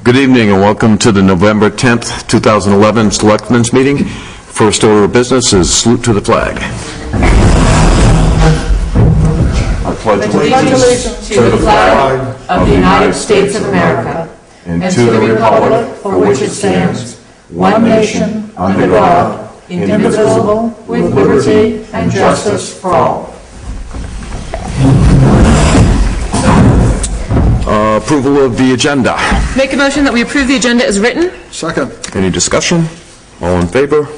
Good evening and welcome to the November 10th, 2011 Selectmen's meeting. First order of business is salute to the flag. I pledge allegiance to the flag of the United States of America and to the republic for which it stands, one nation, under God, indivisible, with liberty and justice for all. Approval of the agenda. Make a motion that we approve the agenda as written. Second. Any discussion? All in favor?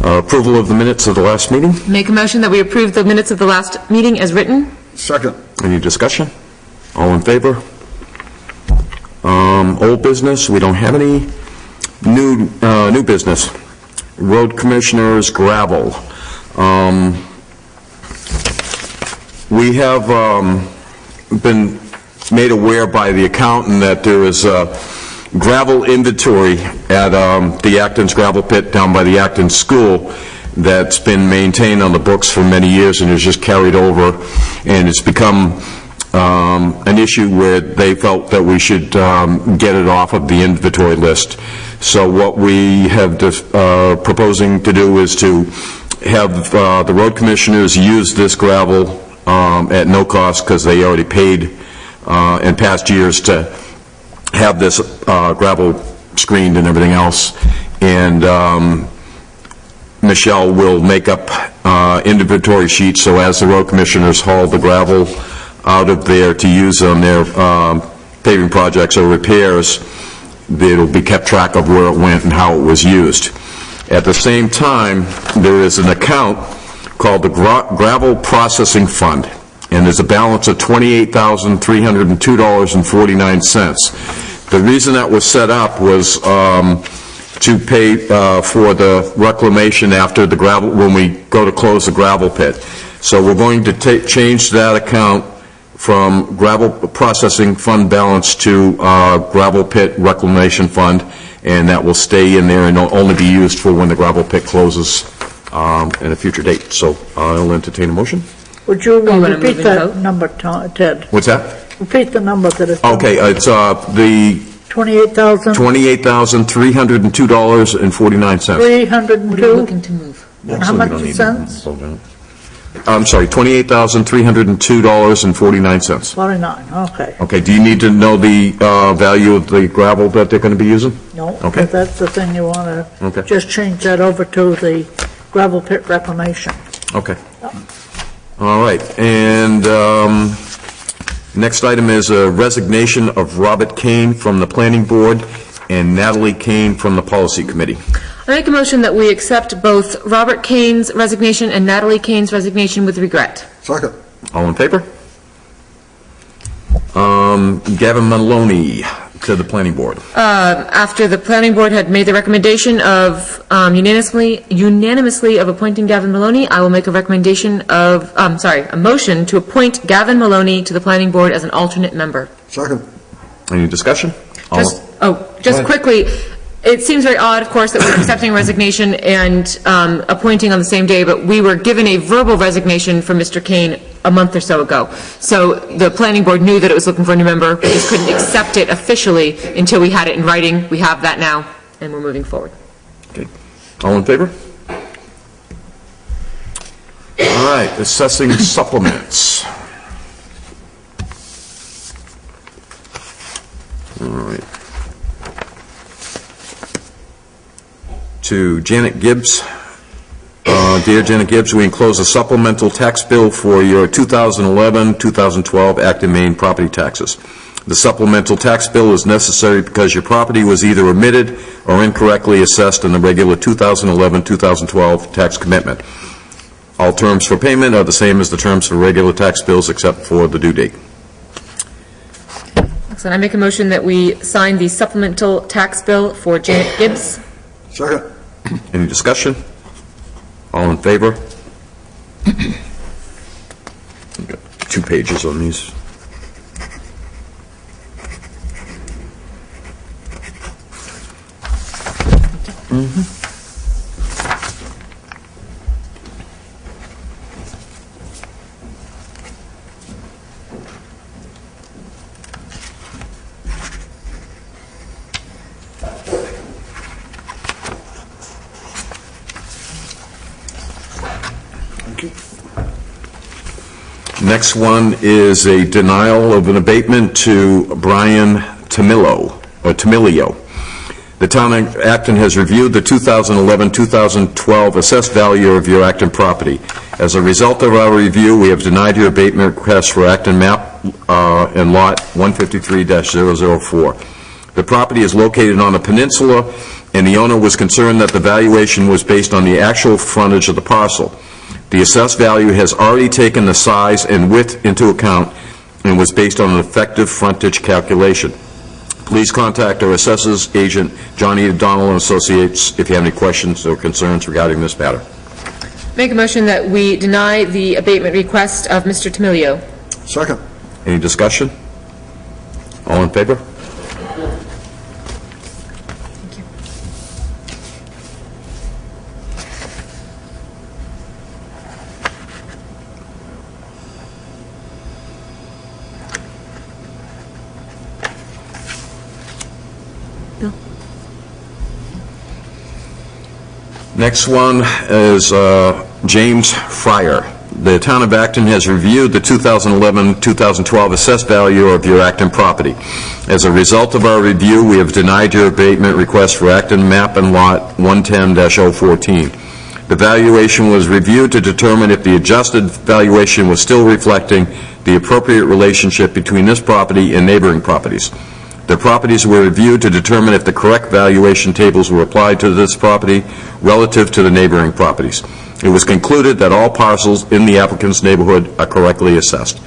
Approval of the minutes of the last meeting. Make a motion that we approve the minutes of the last meeting as written. Second. Any discussion? All in favor? Old business, we don't have any. New business. Road commissioners gravel. We have been made aware by the accountant that there is a gravel inventory at the Acton's gravel pit down by the Acton School that's been maintained on the books for many years and is just carried over, and it's become an issue where they felt that we should get it off of the inventory list. So what we have proposing to do is to have the road commissioners use this gravel at no cost, because they already paid in past years to have this gravel screened and everything else. And Michelle will make up inventory sheets, so as the road commissioners haul the gravel out of there to use on their paving projects or repairs, it'll be kept track of where it went and how it was used. At the same time, there is an account called the Gravel Processing Fund, and there's a balance of $28,302.49. The reason that was set up was to pay for the reclamation after the gravel, when we go to close the gravel pit. So we're going to change that account from Gravel Processing Fund balance to Gravel Pit Reclamation Fund, and that will stay in there and only be used for when the gravel pit closes at a future date. So I'll entertain a motion. Would you repeat that number, Ted? What's that? Repeat the number that is. Okay, it's the $28,000. $28,302.49. 302. Looking to move. How much cents? I'm sorry, $28,302.49. 49. Okay. Okay. Do you need to know the value of the gravel that they're going to be using? No. Okay. That's the thing you want to okay. just change that over to the gravel pit reclamation. Okay. All right. And next item is a resignation of Robert Kane from the Planning Board and Natalie Kane from the Policy Committee. I make a motion that we accept both Robert Kane's resignation and Natalie Kane's resignation with regret. Second. All in favor? Gavin Maloney to the Planning Board. After the Planning Board had made the recommendation of unanimously of appointing Gavin Maloney, I will make a recommendation of, a motion to appoint Gavin Maloney to the Planning Board as an alternate member. Second. Any discussion? Just quickly, it seems very odd, of course, that we're accepting a resignation and appointing on the same day, but we were given a verbal resignation from Mr. Kane a month or so ago. So the Planning Board knew that it was looking for a new member. We just couldn't accept it officially until we had it in writing. We have that now, and we're moving forward. Okay. All in favor? All right. Assessing supplements. All right. To Janet Gibbs. Dear Janet Gibbs, we enclose a supplemental tax bill for your 2011-2012 Acton, Maine property taxes. The supplemental tax bill is necessary because your property was either omitted or incorrectly assessed in the regular 2011-2012 tax commitment. All terms for payment are the same as the terms for regular tax bills except for the due date. Excellent. I make a motion that we sign the supplemental tax bill for Janet Gibbs. Second. Any discussion? All in favor? I've got 2 pages on these. Next one is a denial of an abatement to Brian Tamilio. The town of Acton has reviewed the 2011-2012 assessed value of your Acton property. As a result of our review, we have denied your abatement request for Acton map and lot 153-004. The property is located on a peninsula, and the owner was concerned that the valuation was based on the actual frontage of the parcel. The assessed value has already taken the size and width into account and was based on an effective frontage calculation. Please contact our assessors agent, Johnny O'Donnell and Associates, if you have any questions or concerns regarding this matter. Make a motion that we deny the abatement request of Mr. Tamilio. Second. Any discussion? All in favor? Next one is James Fryer. The town of Acton has reviewed the 2011-2012 assessed value of your Acton property. As a result of our review, we have denied your abatement request for Acton map and lot 110-014. The valuation was reviewed to determine if the adjusted valuation was still reflecting the appropriate relationship between this property and neighboring properties. The properties were reviewed to determine if the correct valuation tables were applied to this property relative to the neighboring properties. It was concluded that all parcels in the applicant's neighborhood are correctly assessed.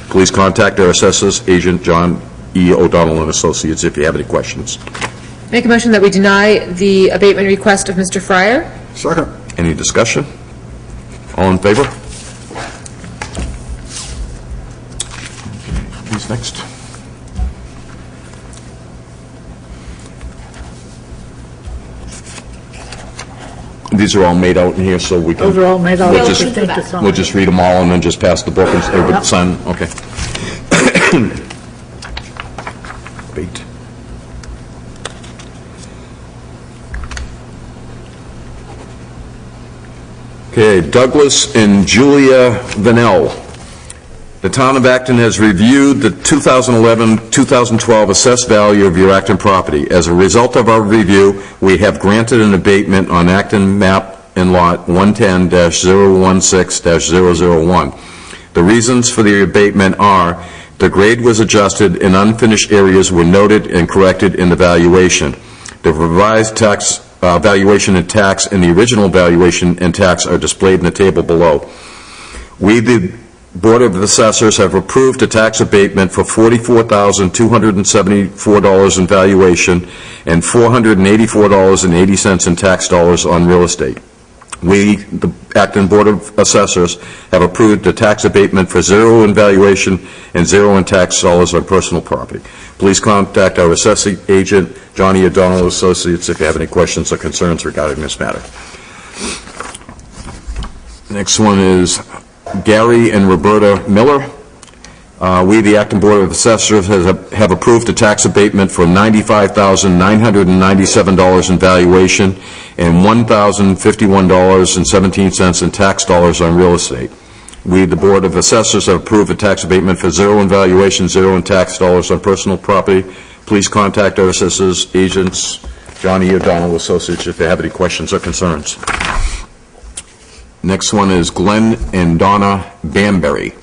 Please contact our assessors agent, John E. O'Donnell and Associates, if you have any questions. Make a motion that we deny the abatement request of Mr. Fryer. Second. Any discussion? All in favor? Who's next? These are all made out in here, so we can... Those are all made out. We'll just read them all and then just pass the book and everybody sign. Okay. Wait. Okay, Douglas and Julia Vanell. The town of Acton has reviewed the 2011-2012 assessed value of your Acton property. As a result of our review, we have granted an abatement on Acton map and lot 110-016-001. The reasons for the abatement are the grade was adjusted and unfinished areas were noted and corrected in the valuation. The revised tax valuation and tax and the original valuation and tax are displayed in the table below. We, the Board of Assessors, have approved a tax abatement for $44,274 in valuation and $484.80 in tax dollars on real estate. We, the Acton Board of Assessors, have approved a tax abatement for $0 in valuation and $0 in tax dollars on personal property. Please contact our assessing agent, Johnny O'Donnell Associates, if you have any questions or concerns regarding this matter. Next one is Gary and Roberta Miller. We, the Acton Board of Assessors, have approved a tax abatement for $95,997 in valuation and $1,051.17 in tax dollars on real estate. We, the Board of Assessors, have approved a tax abatement for $0 in valuation, $0 in tax dollars on personal property. Please contact our assessors agents, Johnny O'Donnell Associates, if you have any questions or concerns. Next one is Glenn and Donna Bamberry.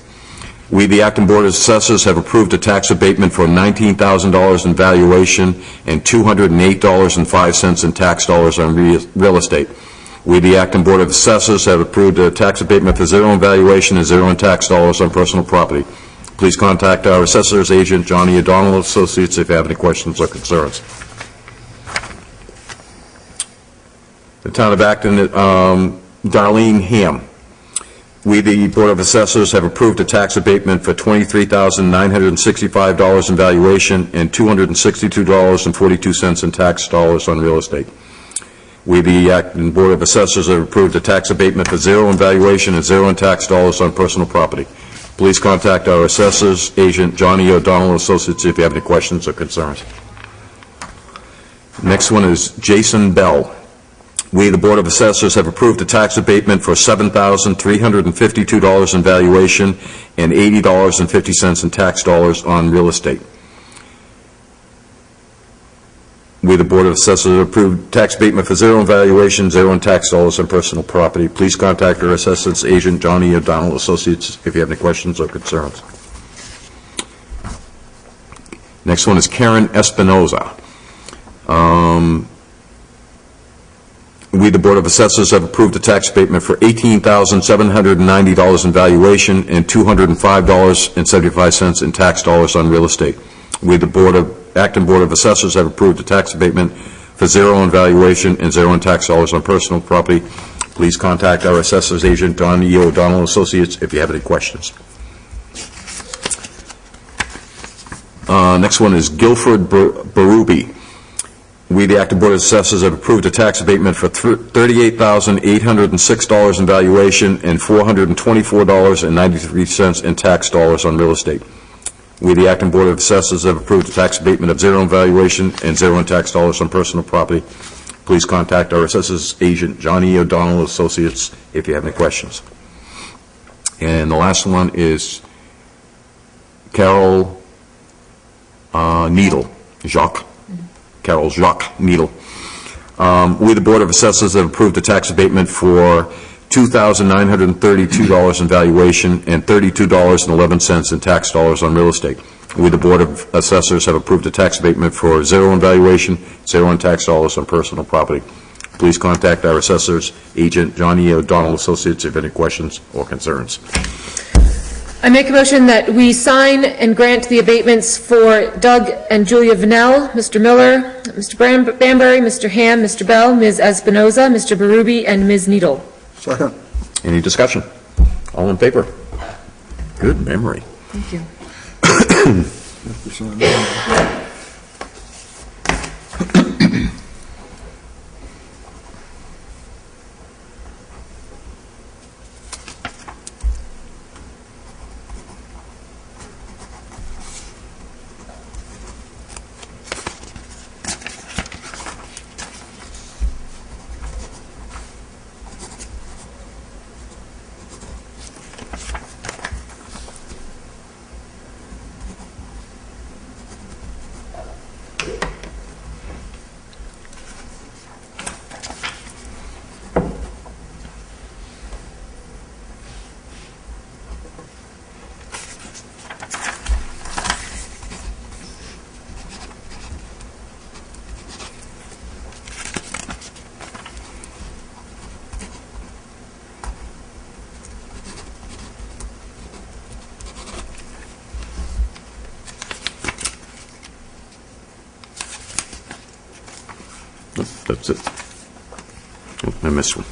We, the Acton Board of Assessors, have approved a tax abatement for $19,000 in valuation and $208.05 in tax dollars on real estate. We, the Acton Board of Assessors, have approved a tax abatement for $0 in valuation and $0 in tax dollars on personal property. Please contact our assessors agent, Johnny O'Donnell Associates, if you have any questions or concerns. The town of Acton, Darlene Ham. We, the Board of Assessors, have approved a tax abatement for $23,965 in valuation and $262.42 in tax dollars on real estate. We, the Acton Board of Assessors, have approved a tax abatement for $0 in valuation and $0 in tax dollars on personal property. Please contact our assessors agent, Johnny O'Donnell Associates, if you have any questions or concerns. Next one is Jason Bell. We, the Board of Assessors, have approved a tax abatement for $7,352 in valuation and $80.50 in tax dollars on real estate. We, the Board of Assessors, have approved tax abatement for zero in valuation, zero in tax dollars on personal property. Please contact our assessors agent, Johnny O'Donnell Associates, if you have any questions or concerns. Next one is Karen Espinoza. We, the Board of Assessors, have approved a tax abatement for $18,790 in valuation and $205.75 in tax dollars on real estate. We, the Acton Board of Assessors, have approved a tax abatement for zero in valuation and zero in tax dollars on personal property. Please contact our assessors agent, Don E. O'Donnell Associates, if you have any questions. Next one is Guilford Berube. We, the Acton Board of Assessors, have approved a tax abatement for $38,806 in valuation and $424.93 in tax dollars on real estate. We, the Acton Board of Assessors, have approved a tax abatement of zero in valuation and zero in tax dollars on personal property. Please contact our assessors agent, Johnny O'Donnell Associates, if you have any questions. And the last one is Carol Needle, Carol Jacques Needle. We, the Board of Assessors, have approved a tax abatement for $2,932 in valuation and $32.11 in tax dollars on real estate. We, the Board of Assessors, have approved a tax abatement for zero in valuation, zero in tax dollars on personal property. Please contact our assessors agent, Johnny O'Donnell Associates, if any questions or concerns. I make a motion that we sign and grant the abatements for Doug and Julia Vanell, Mr. Miller, Mr. Banbury, Mr. Ham, Mr. Bell, Ms. Espinoza, Mr. Berube, and Ms. Needle. Second. Any discussion? All in favor? Good memory. Thank you. That's it. Oh, I missed one.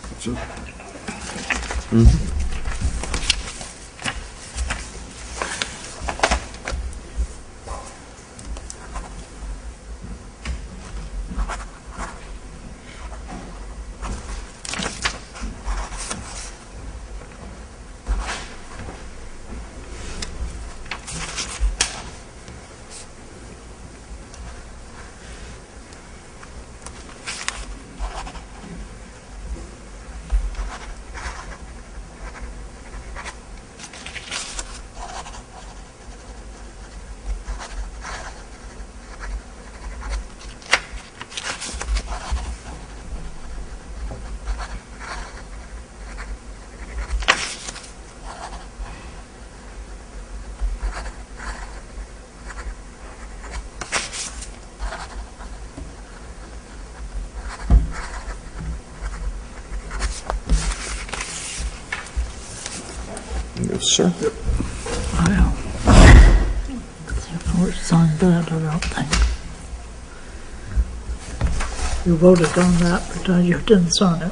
That's it. Mm-hmm. Yes, sir. Yep. Wow. Which signed that, I don't think. You voted on that, but you didn't sign it.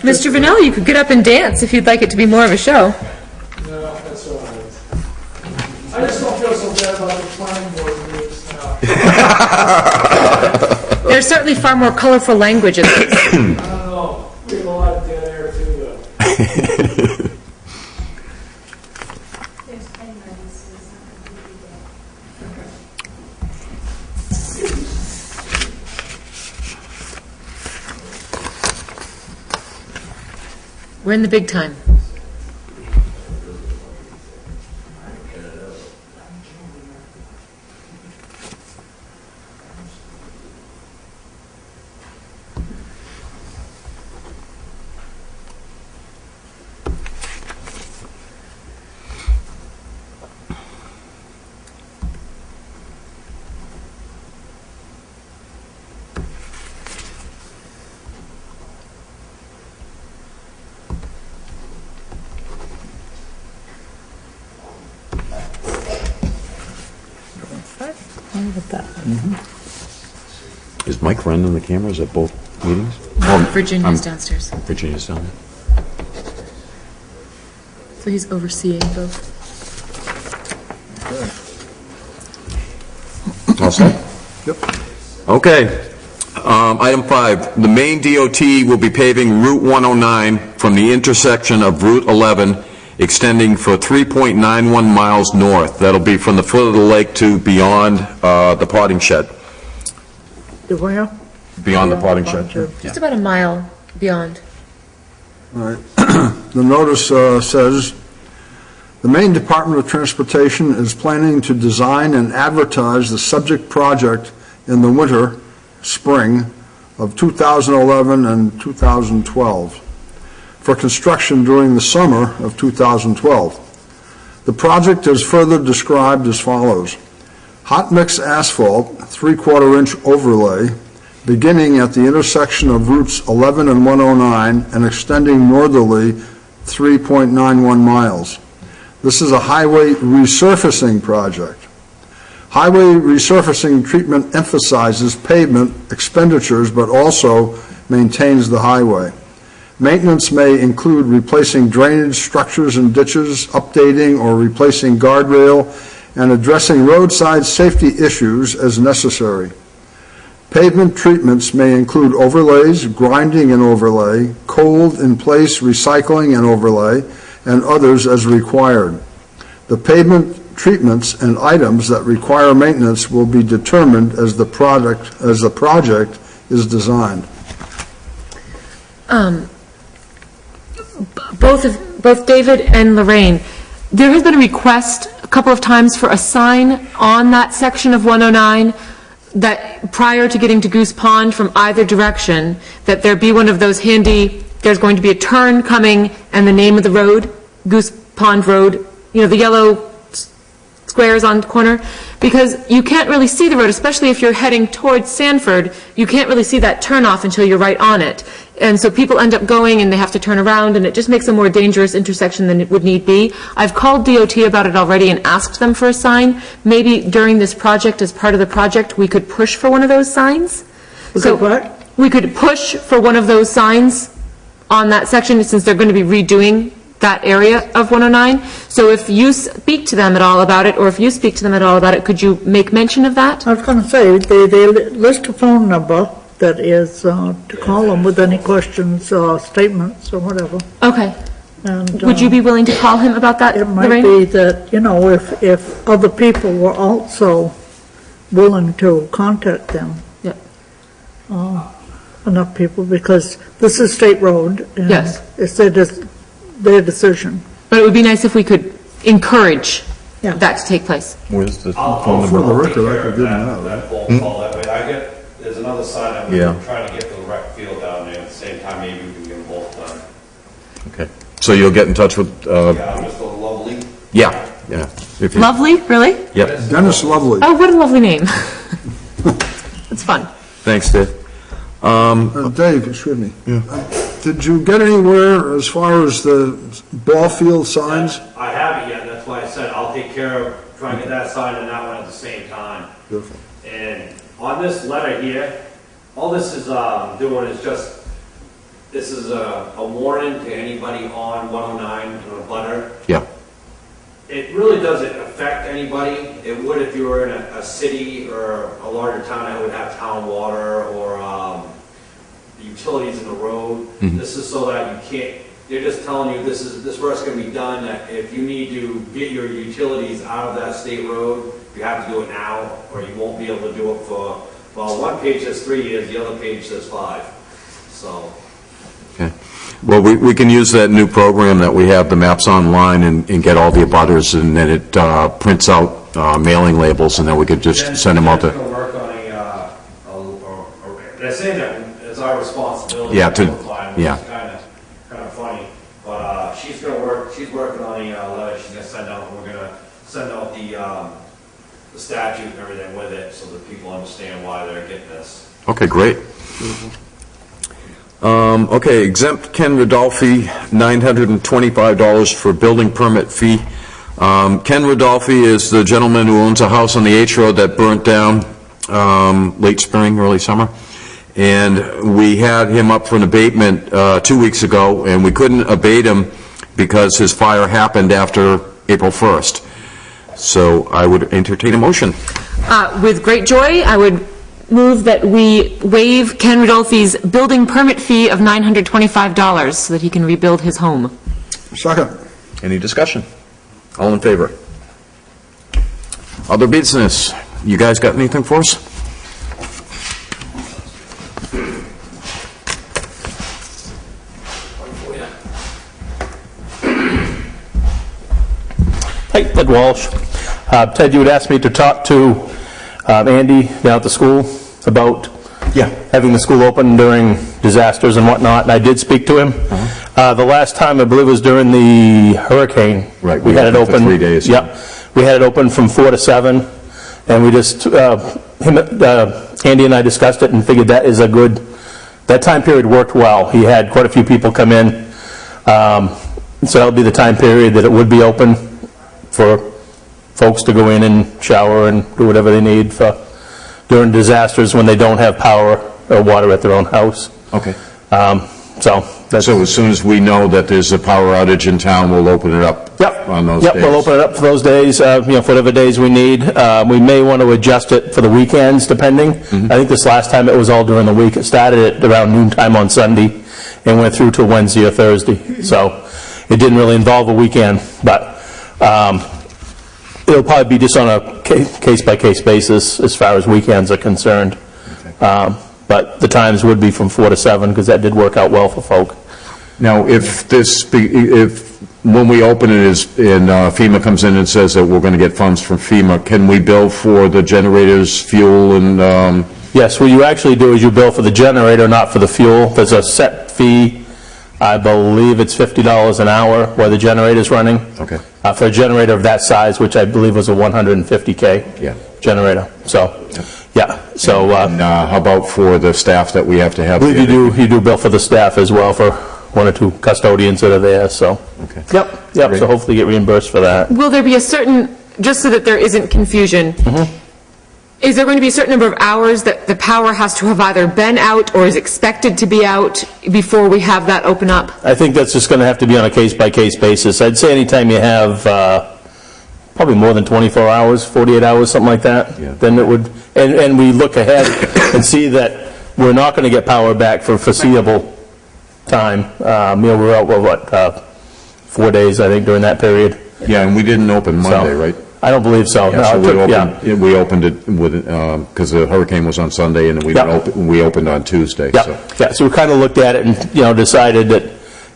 Mr. Vanelli, you could get up and dance if you'd like it to be more of a show. No, that's all right. I just don't feel so bad about the planning board meetings now. There's certainly far more colorful language in this. I don't know, we have a lot of dead We're in the big time. Look at that. Is Mike running the cameras at both meetings? Virginia's downstairs. Virginia's down there. So he's overseeing both. All set? Yep. Okay. Item 5, the Maine DOT will be paving Route 109 from the intersection of Route 11, extending for 3.91 miles north. That'll be from the foot of the lake to beyond the potting shed. The where? Beyond the potting shed. Just about a mile beyond. All right. The notice says, the Maine Department of Transportation is planning to design and advertise the subject project in the winter, spring of 2011 and 2012 for construction during the summer of 2012. The project is further described as follows. Hot mix asphalt, 3/4 inch overlay, beginning at the intersection of routes 11 and 109 and extending northerly 3.91 miles. This is a highway resurfacing project. Highway resurfacing treatment emphasizes pavement expenditures but also maintains the highway. Maintenance may include replacing drainage structures and ditches, updating or replacing guardrail, and addressing roadside safety issues as necessary. Pavement treatments may include overlays, grinding and overlay, cold in place recycling and overlay, and others as required. The pavement treatments and items that require maintenance will be determined as the project is designed. Both David and Lorraine, there has been a request a couple of times for a sign on that section of 109 that prior to getting to Goose Pond from either direction, that there be one of those handy, there's going to be a turn coming and the name of the road, Goose Pond Road, you know, the yellow squares on the corner, because you can't really see the road, especially if you're heading towards Sanford, you can't really see that turnoff until you're right on it. And so people end up going and they have to turn around, and it just makes a more dangerous intersection than it would need be. I've called DOT about it already and asked them for a sign. Maybe during this project, as part of the project, we could push for one of those signs. So what? we could push for one of those signs on that section, since they're going to be redoing that area of 109. So if you speak to them at all about it, or if you speak to them at all about it, could you make mention of that? I was going to say, they list a phone number that is to call them with any questions or statements or whatever. Okay. And Would you be willing to call him about that, it might Lorraine? be that, you know, if other people were also willing to contact them. Yeah. Enough people, because this is state road. And Yes. it's their decision. But it would be nice if we could encourage Yeah. that to take place. Where's the For phone the number? record, I could give them that. That phone call that way. There's another sign that Yeah. we're trying to get to the rec field down there at the same time, maybe we can get them both done. Okay. So you'll get in touch with, Yeah, Mr. Lovely. yeah. If you- Lovely, really? Yep. Dennis Lovely. Oh, what a lovely name. It's fun. Thanks, Dave. Dave, excuse me. Did you get anywhere as far as the ball field signs? I haven't yet, that's why I said I'll take care of trying to get that sign and that one at the same time. Beautiful. And on this letter here, all this is doing is just, this is a warning to anybody on 109 and a butter. Yeah. It really doesn't affect anybody. It would if you were in a city or a larger town that would have town water or utilities in the road. Mhm. This is so that you can't they're just telling you this work's gonna be done, that if you need to get your utilities out of that state road, you have to do it now, or you won't be able to do it for, well, one page says 3 years, the other page says 5, so. Okay. Well, we can use that new program that we have, the maps online, and get all the abutters, and then it prints out mailing labels, and then we could just send them out to... Jen's gonna work on they're saying that it's our responsibility. Yeah, to- notify them, yeah. Which is kind of funny, but she's working on a letter she's gonna send out, and we're gonna send out the statute and everything with it, so that people understand why they're getting this. Okay, great. Okay, exempt Ken Rodolfi, $925 for building permit fee. Ken Rodolfi is the gentleman who owns a house on the H Road that burnt down late spring, early summer. And we had him up for an abatement 2 weeks ago, and we couldn't abate him because his fire happened after April 1st. So I would entertain a motion. With great joy, I would move that we waive Ken Rodolfi's building permit fee of $925 so that he can rebuild his home. Second. Any discussion? All in favor? Other business? You guys got anything for us? Hey, Ted Walsh. Ted, you had asked me to talk to Andy down at the school about having the school open during disasters and whatnot, and I did speak to him. The last time, I believe, was during the hurricane. Right, we had it open for 3 days. Yep, we had it open from 4 to 7, and we just Andy and I discussed it and figured that is a good. That time period worked well. He had quite a few people come in, so that would be the time period that it would be open for folks to go in and shower and do whatever they need for during disasters when they don't have power or water at their own house. Okay. So that's So as soon as we know that there's a power outage in town, we'll open it up on those days? Yep, we'll open it up for those days, for whatever days we need. We may want to adjust it for the weekends, depending. I think this last time it was all during the week. It started at around noontime on Sunday and went through to Wednesday or Thursday. So it didn't really involve a weekend, but it'll probably be just on a case-by-case basis as far as weekends are concerned. But the times would be from 4 to 7, because that did work out well for folk. Now, if when we open it and FEMA comes in and says that we're going to get funds from FEMA, can we bill for the generators, fuel, and... Yes, what you actually do is you bill for the generator, not for the fuel. There's a set fee. I believe it's $50 an hour while the generator's running. Okay. For a generator of that size, which I believe was a 150K generator. So, yeah. So, how about for the staff that we have to have? I believe you do bill for the staff as well, for 1 or 2 custodians that are there. So, okay. Yep. Great. So hopefully get reimbursed for that. Will there be a certain, just so that there isn't confusion, is there going to be a certain number of hours that the power has to have either been out or is expected to be out before we have that open up? I think that's just going to have to be on a case-by-case basis. I'd say anytime you have probably more than 24 hours, 48 hours, something like that, then it would, and we look ahead and see that we're not going to get power back for foreseeable time. We're out, 4 days, I think, during that period. Yeah, and we didn't open Monday, right? I don't believe so. Yeah, so we opened it with because the hurricane was on Sunday, and then we opened on Tuesday. So we kind of looked at it and decided that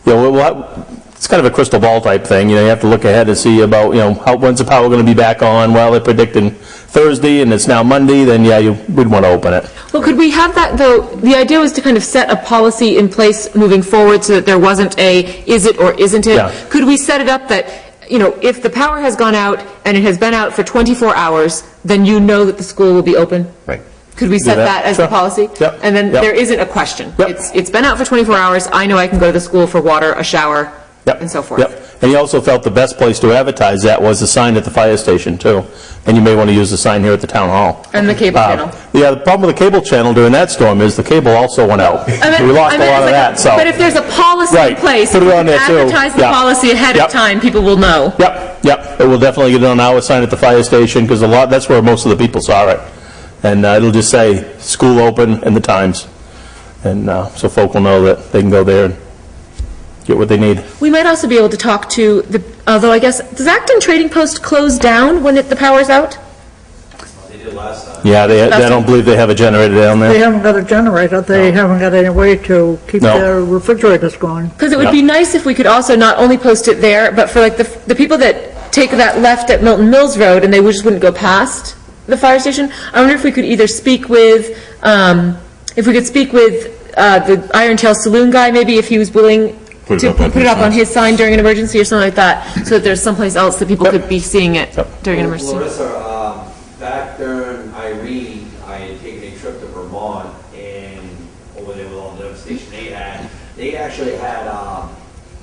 it's kind of a crystal ball type thing. You have to look ahead and see about when's the power going to be back on. Well, they're predicting Thursday, and it's now Monday. Then we'd want to open it. Well, could we have that though? The idea was to kind of set a policy in place moving forward so that there wasn't a is it or isn't it. Yeah. Could we set it up that if the power has gone out and it has been out for 24 hours, then that the school will be open? Right. Could we set that as the policy? Yep. And then there isn't a question. Yep. It's been out for 24 hours. I know I can go to the school for water, a shower, and so forth. Yep. And he also felt the best place to advertise that was the sign at the fire station, too. And you may want to use the sign here at the town hall. And the cable channel. Yeah, the problem with the cable channel during that storm is the cable also went out. We lost a lot of that. But if there's a policy in place, put it on there, too. advertise the policy ahead of time, people will know. Yep. It will definitely get it on our sign at the fire station, because that's where most of the people saw it. And it'll just say school open and the times. And so folk will know that they can go there and get what they need. We might also be able to talk to the, although I guess, does Acton Trading Post close down when the power's out? They did last time. Yeah, I don't believe they have a generator down They there. haven't got a generator, they haven't got any way to keep No. their refrigerators going. Because it would be nice if we could also not only post it there, but for like the people that take that left at Milton Mills Road and they just wouldn't go past the fire station, I wonder if we could either speak with, the Iron Tail Saloon guy, maybe if he was willing Put it to up on put it his up on sign. his sign during an emergency or something like that, so that there's someplace else that people could be seeing it during an emergency. Larissa, back during Irene, I had taken a trip to Vermont, and over there with all the devastation they actually had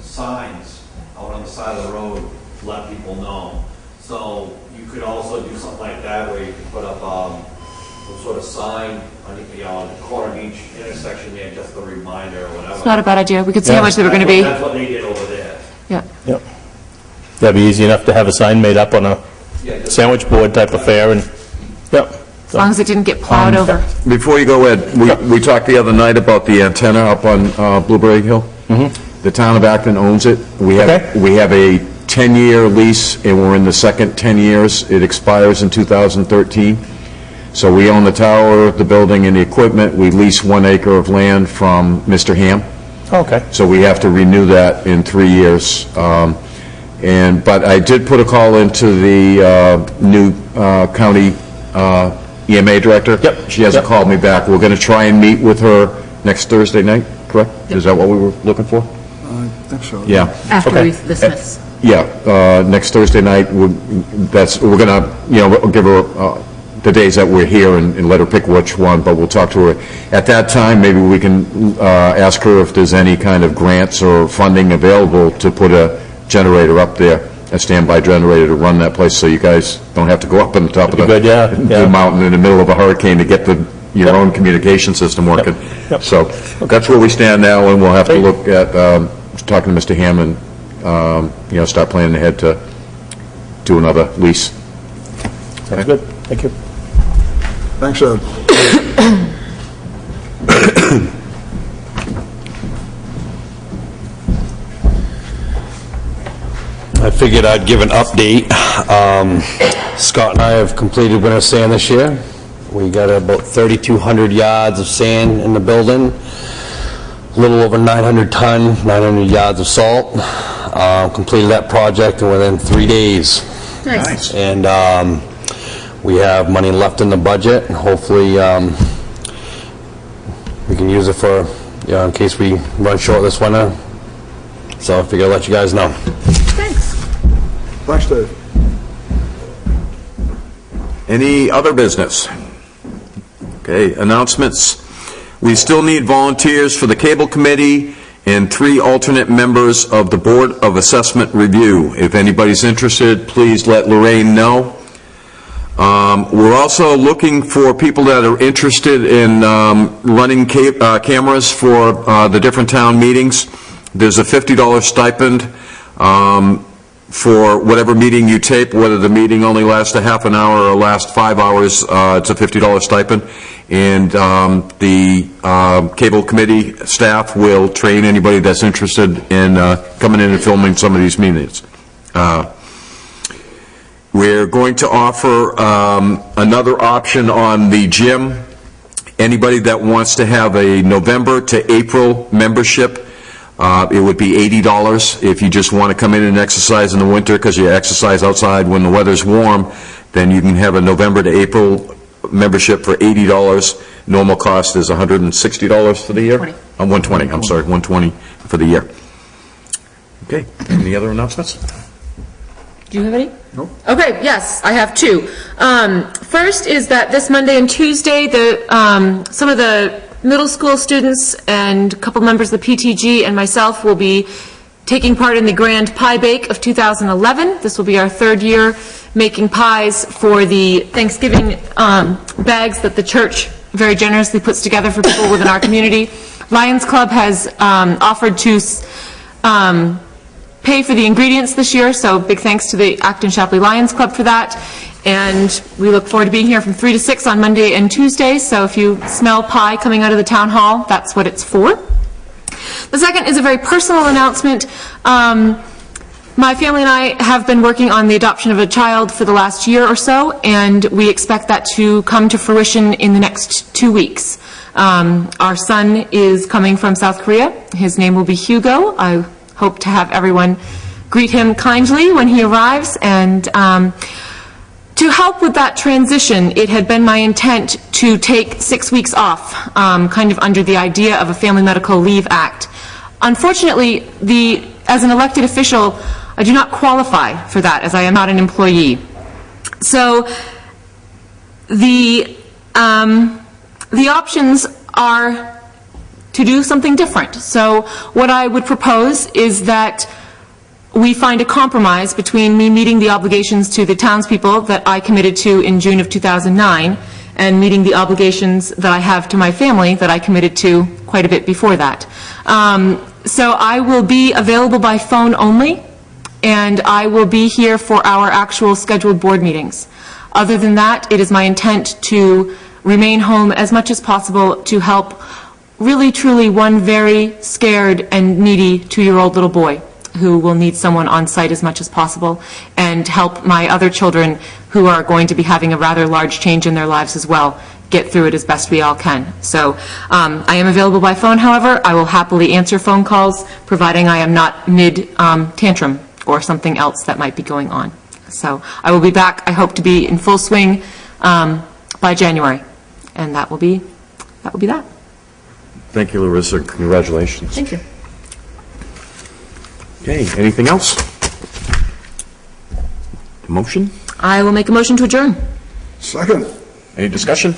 signs out on the side of the road to let people know. So you could also do something like that, where you could put up some sort of sign on the corner of each intersection there, just a reminder or whatever. It's not a bad idea. We could see how much they were going to be. That's what they did over there. Yeah. Yep. That'd be easy enough to have a sign made up on a Yeah, just- sandwich board type affair, and, yep. As long as it didn't get plowed over. Before you go, Ed, we talked the other night about the antenna up on Blueberry Hill. The town of Acton owns it. We have a 10-year lease, and we're in the second 10 years. It expires in 2013. So we own the tower, the building, and the equipment. We lease 1 acre of land from Mr. Ham. Okay. So we have to renew that in 3 years. But I did put a call into the new county EMA director. Yep. She hasn't Yep. called me back. We're going to try and meet with her next Thursday night, correct? Is that what we were looking for? I think so. Yeah. After Okay. we dismiss. Yeah, next Thursday night, we're going to, give her the days that we're here and let her pick which one, but we'll talk to her. At that time, maybe we can ask her if there's any kind of grants or funding available to put a generator up there, a standby generator to run that place, so you guys don't have to go up on the top of That'd be good, yeah. the mountain in the middle of a hurricane to get your own communication system working. Yep. So that's where we stand now, and we'll have to Great. look at talking to Mr. Hammond, start planning ahead to do another lease. Sounds good. Thank you. Thanks, Ed. I figured I'd give an update. Scott and I have completed winter sand this year. We got about 3,200 yards of sand in the building, a little over 900 yards of salt. Completed that project within 3 days. Nice. And we have money left in the budget, and hopefully we can use it for, in case we run short this winter. So I figured I'd let you guys know. Thanks, Dave. Any other business? Okay, announcements. We still need volunteers for the Cable Committee and 3 alternate members of the Board of Assessment Review. If anybody's interested, please let Lorraine know. We're also looking for people that are interested in running cameras for the different town meetings. There's a $50 stipend for whatever meeting you tape, whether the meeting only lasts a half an hour or lasts 5 hours, it's a $50 stipend. And the Cable Committee staff will train anybody that's interested in coming in and filming some of these meetings. We're going to offer another option on the gym. Anybody that wants to have a November to April membership, it would be $80. If you just want to come in and exercise in the winter because you exercise outside when the weather's warm, then you can have a November to April membership for $80. Normal cost is $160 for the year? $120, I'm sorry, $120 for the year. Okay, any other announcements? Do you have any? Nope. Okay, yes, I have 2. First is that this Monday and Tuesday, some of the middle school students and a couple members of the PTG and myself will be taking part in the Grand Pie Bake of 2011. This will be our 3rd year making pies for the Thanksgiving bags that the church very generously puts together for people within our community. Lions Club has offered to pay for the ingredients this year, so big thanks to the Acton Shapley Lions Club for that. And we look forward to being here from 3 to 6 on Monday and Tuesday, so if you smell pie coming out of the town hall, that's what it's for. The second is a very personal announcement. My family and I have been working on the adoption of a child for the last year or so, and we expect that to come to fruition in the next 2 weeks. Our son is coming from South Korea. His name will be Hugo. I hope to have everyone greet him kindly when he arrives. And to help with that transition, it had been my intent to take 6 weeks off, kind of under the idea of a Family Medical Leave Act. Unfortunately, as an elected official, I do not qualify for that, as I am not an employee. So the options are to do something different. So what I would propose is that we find a compromise between me meeting the obligations to the townspeople that I committed to in June of 2009 and meeting the obligations that I have to my family that I committed to quite a bit before that. So I will be available by phone only, and I will be here for our actual scheduled board meetings. Other than that, it is my intent to remain home as much as possible to help really, truly one very scared and needy 2-year-old little boy who will need someone on site as much as possible, and help my other children who are going to be having a rather large change in their lives as well get through it as best we all can. So I am available by phone, however. I will happily answer phone calls, providing I am not mid-tantrum or something else that might be going on. So I will be back, I hope to be in full swing by January, and that will be that. Thank you, Larissa. Congratulations. Thank you. Okay, anything else? Motion? I will make a motion to adjourn. Second. Any discussion?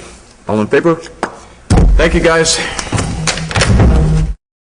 All in favor? Thank you, guys.